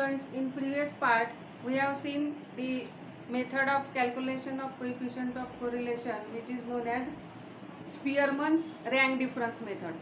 students, in previous part we have seen the method of calculation of coefficient of correlation, which is known as Spearman's rank difference method.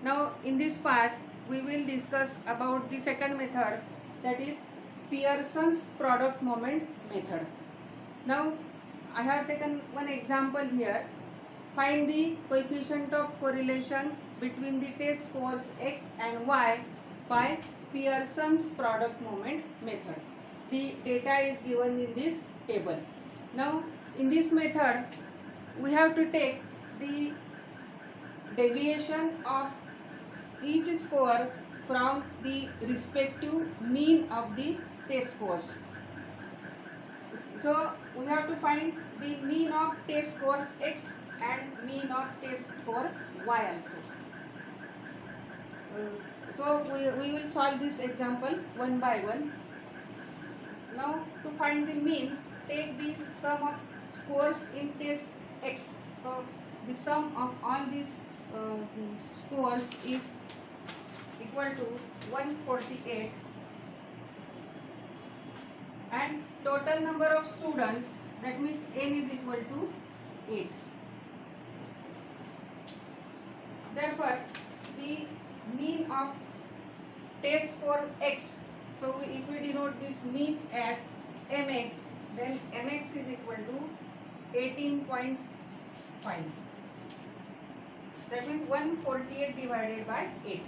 Now in this part we will discuss about the second method, that is Pearson's product moment method. Now I have taken one example here. Find the coefficient of correlation between the test scores X and Y by Pearson's product moment method. The data is given in this table. Now in this method we have to take the deviation of each score from the respective mean of the test scores. So we have to find the mean of test scores X and mean of test score Y also. So we will solve this example one by one. Now to find the mean, take the sum of scores in test X. So the sum of all these scores is equal to 148, and total number of students, that means n is equal to 8. Therefore the mean of test score X, so if we denote this mean as mx, then mx is equal to 18.5. That means 148 divided by 8.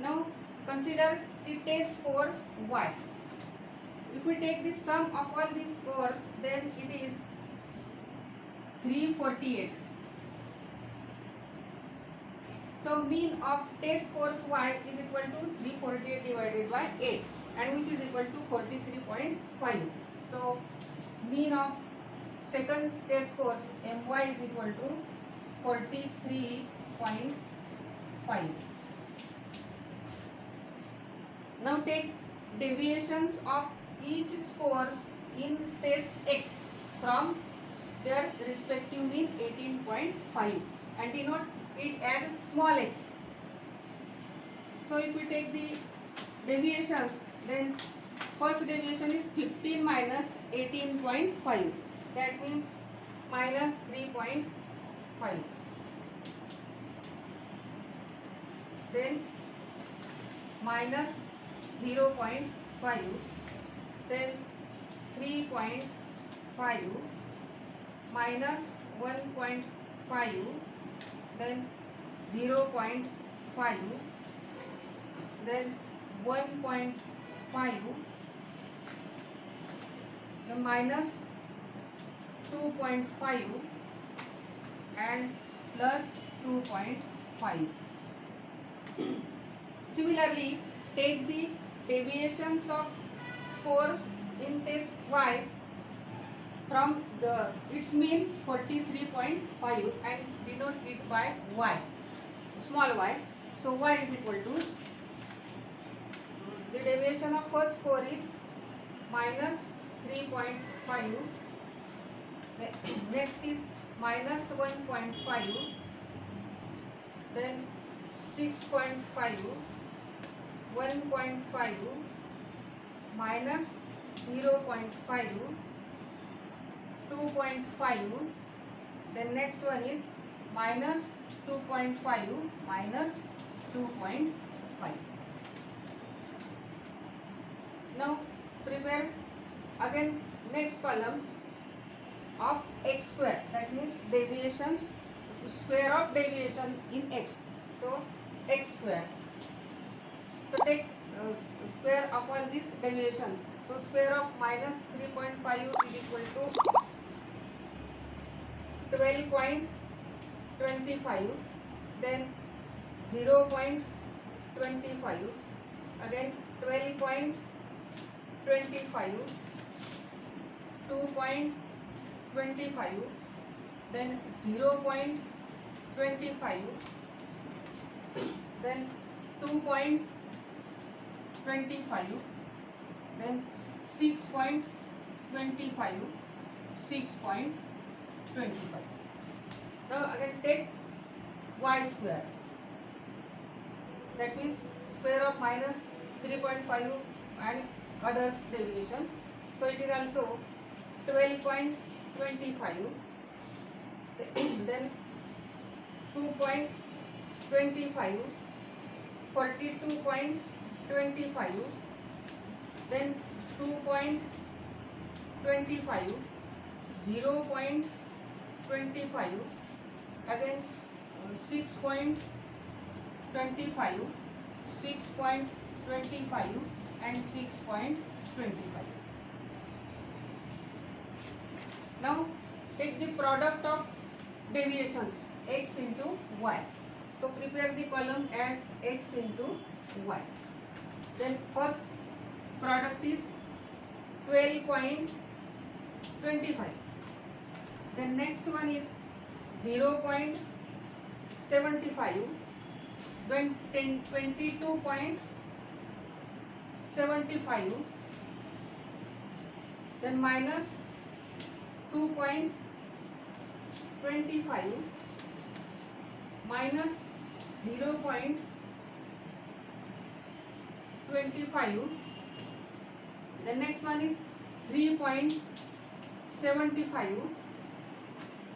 Now consider the test scores Y. If we take the sum of all these scores, then it is 348. So mean of test scores Y is equal to 348 divided by 8, and which is equal to 43.5. So mean of second test scores My is equal to 43.5. Now take deviations of each scores in test X from their respective mean 18.5 and denote it as small x. So if we take the deviations, then first deviation is 15 minus 18.5, that means minus 3.5. Then minus 0.5, then 3.5, minus 1.5, then 0.5, then 1.5, then minus 2.5 and plus 2.5. Similarly, take the deviations of scores in test Y from its mean 43.5 and denote it by Y, so small y. So Y is equal to, the deviation of first score is minus 3.5, next is minus 1.5, then 6.5, 1.5, minus 0.5, 2.5, then next one is minus 2.5, minus 2.5. Now prepare again next column of x square, that means deviations, square of deviation in x. So x square. So take square of all these deviations. So square of minus 3.5 is equal to 12.25, then 0.25, again 12.25, 2.25, then 0.25, then 2.25, then 6.25, 6.25. Now again take y square, that means square of minus 3.5 and others deviations. So it is also 12.25, then 2.25, 42.25, then 2.25, 0.25, again 6.25, 6.25 and 6.25. Now take the product of deviations x into y. So prepare the column as x into y. Then first product is 12.25. Then next one is 0.75, then 22.75, then minus 2.25, minus 0.25. The next one is 3.75,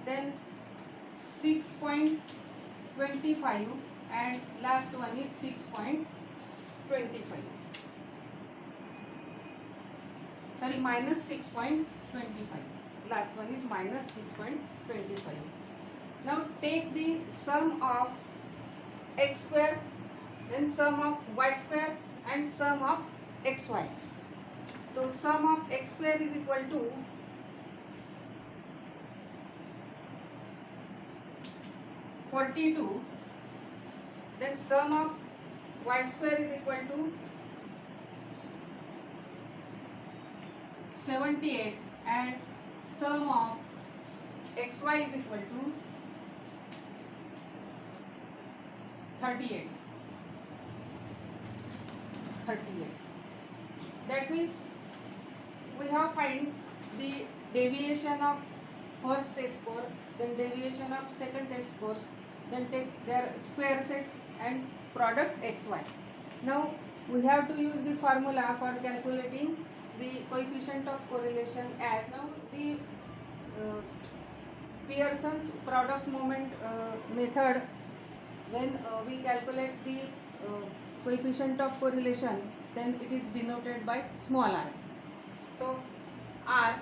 then 6.25 and last one is 6.25. Sorry, minus 6.25. Last one is minus 6.25. Now take the sum of x square, then sum of y square and sum of xy. So sum of x square is equal to 42, then sum of y square is equal to 78 and sum of xy is equal to 38. That means we have find the deviation of first test score, then deviation of second test scores, then take their square sets and product xy. Now we have to use the formula for calculating the coefficient of correlation as now the Pearson's product moment method. When we calculate the coefficient of correlation, then it is denoted by small r. So r,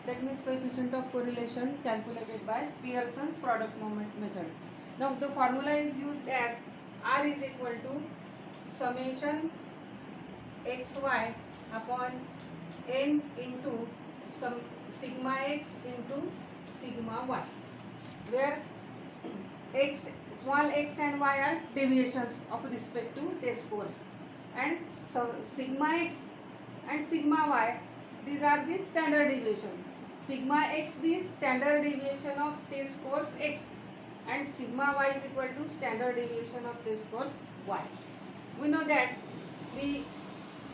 that means coefficient of correlation calculated by Pearson's product moment method. Now the formula is used as r is equal to summation xy upon n into some sigma x into sigma y, where x, small x and y are deviations of respect to test scores, and so sigma x and sigma y, these are the standard deviation. Sigma x the standard deviation of test scores x, and sigma y is equal to standard deviation of test scores y. We know that the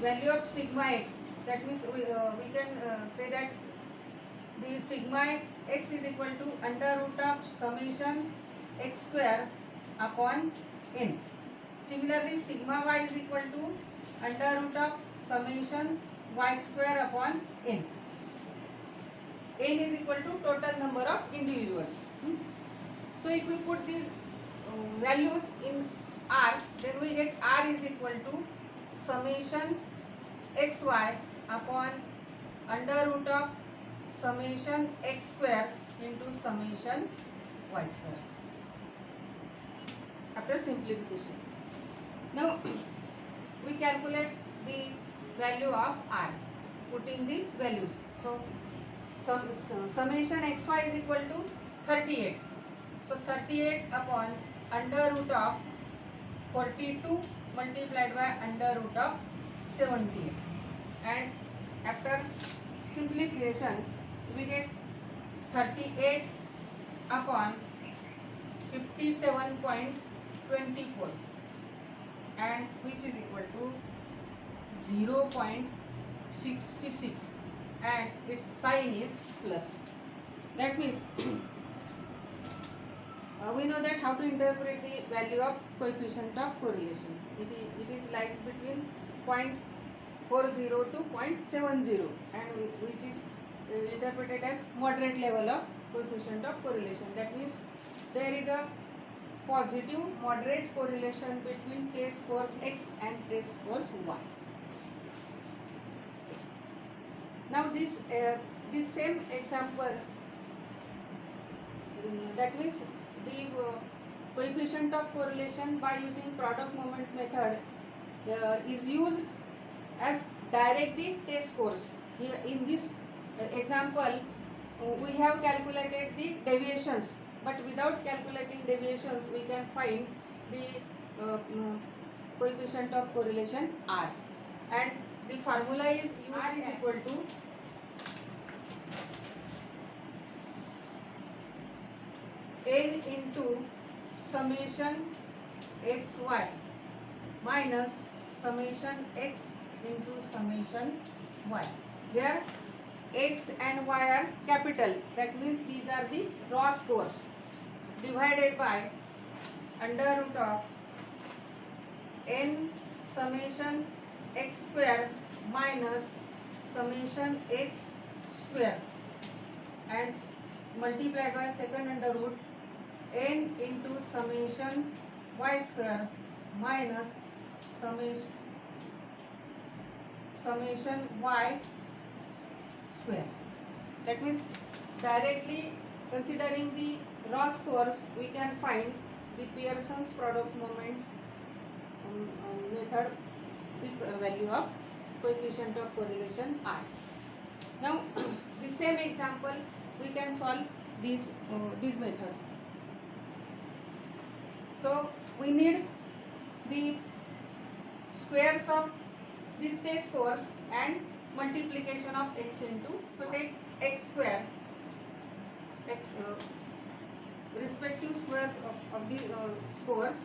value of sigma x, that means we can say that the sigma x is equal to under root of summation x square upon n. Similarly, sigma y is equal to under root of summation y square upon n. N is equal to total number of individuals. So if we put these values in r, then we get r is equal to summation xy upon under root of summation x square into summation y square after simplification. Now we calculate the value of r, putting the values. So summation xy is equal to 38. So 38 upon under root of 42 multiplied by under root of 78, and after simplification we get 38 upon 57.24, and which is equal to 0.66, and its sign is plus. That means we know that how to interpret the value of coefficient of correlation. It is lies between 0.40 to 0.70, and which is interpreted as moderate level of coefficient of correlation. That means there is a positive moderate correlation between test scores X and test scores Y. Now this same example, that means the coefficient of correlation by using product moment method is used as direct the test scores. Here in this example, we have calculated the deviations, but without calculating deviations we can find the coefficient of correlation R, and the formula is R is equal to N into summation xy minus summation x into summation y, where x and y are capital, that means these are the raw scores, divided by under root of n summation x square minus summation x square, and multiplied by second under root n into summation y square minus summation y square. That means directly considering the raw scores we can find the Pearson's product moment method, the value of coefficient of correlation R. Now the same example we can solve this method. So we need the squares of these test scores and multiplication of x into, so take x square, x respective squares of the scores.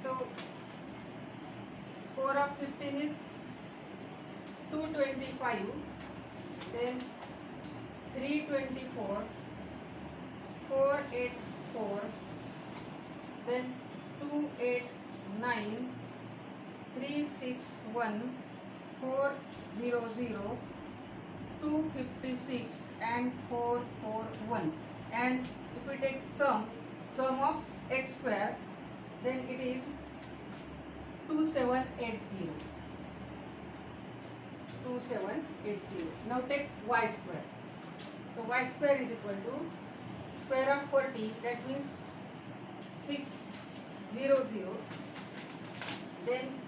So score of 15 is 225, then 324, 484, then 289, 361, 400, 256 and 441. And if we take sum of x square, then it is 2780. 2780. Now take y square. So y square is equal to square of 40, that means 600, then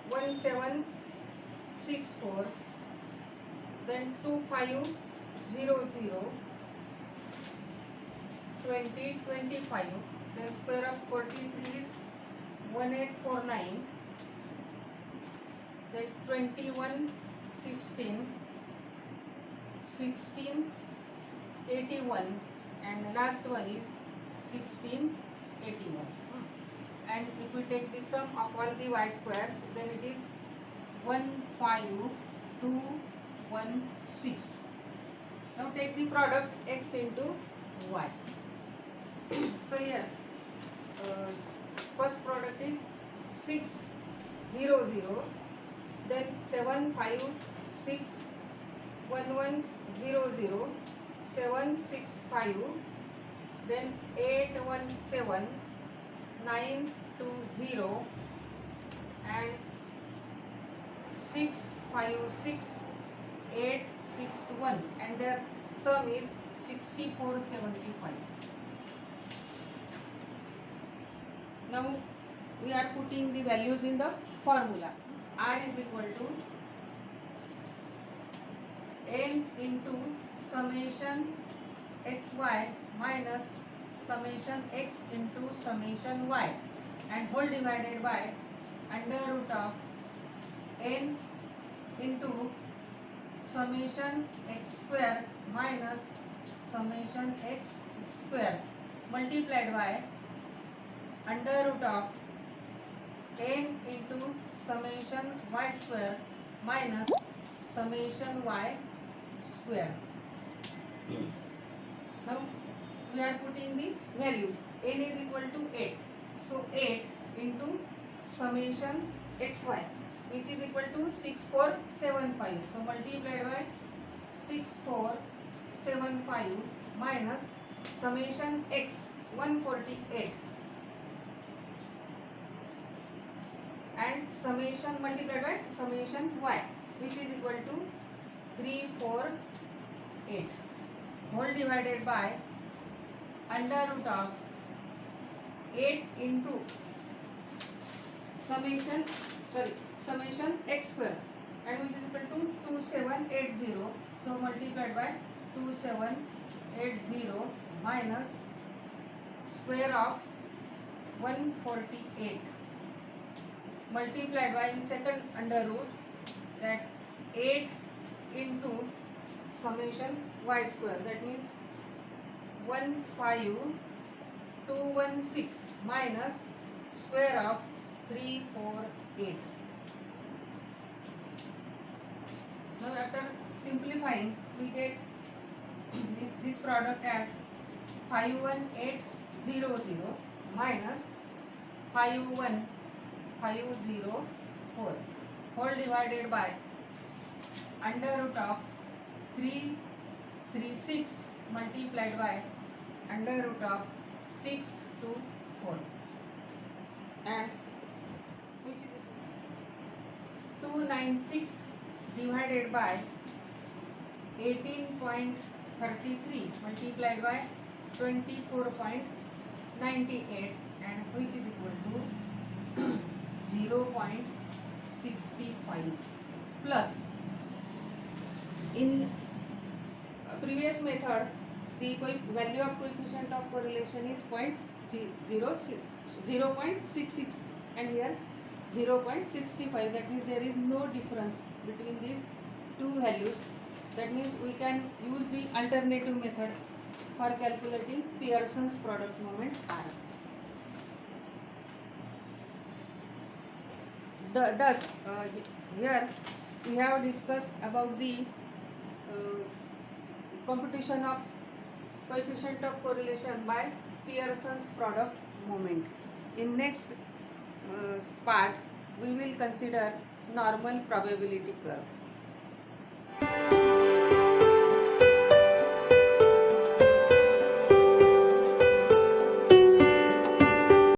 1764, then 2500, 2025, then square of 43 is 1849, then 2116, 1681, and last one is 1681. And if we take the sum of all the y squares, then it is 15216. Now take the product x into y. So here first product is 600, then 756, 1100, 765, then 817, 920, and 656, 861, and their sum is 6475. Now we are putting the values in the formula. R is equal to n into summation xy minus summation x into summation y, and whole divided by under root of n into summation x square minus summation x square multiplied by under root of n into summation y square minus summation y square. Now we are putting the values. N is equal to 8. So 8 into summation xy. which is equal to 6475. So multiplied by 6475 minus summation x 148 and summation multiplied by summation y, which is equal to 348 whole divided by under root of 8 into summation x square, and which is equal to 2780. So multiplied by 2780 minus square of 148 multiplied by in second under root that 8 into summation y square, that means 15216 minus square of 348. Now after simplifying we get this product as 51800 minus 51504 whole divided by under root of 336 multiplied by under root of 624, and which is 296 divided by 18.33 multiplied by 24.98, and which is equal to 0.65 plus in previous method the value of coefficient of correlation is 0.66 and here 0.65. That means there is no difference between these two values. That means we can use the alternative method for calculating Pearson's product moment R. Thus, here we have discussed about the computation of coefficient of correlation by Pearson's product moment. In next part, we will consider normal probability curve.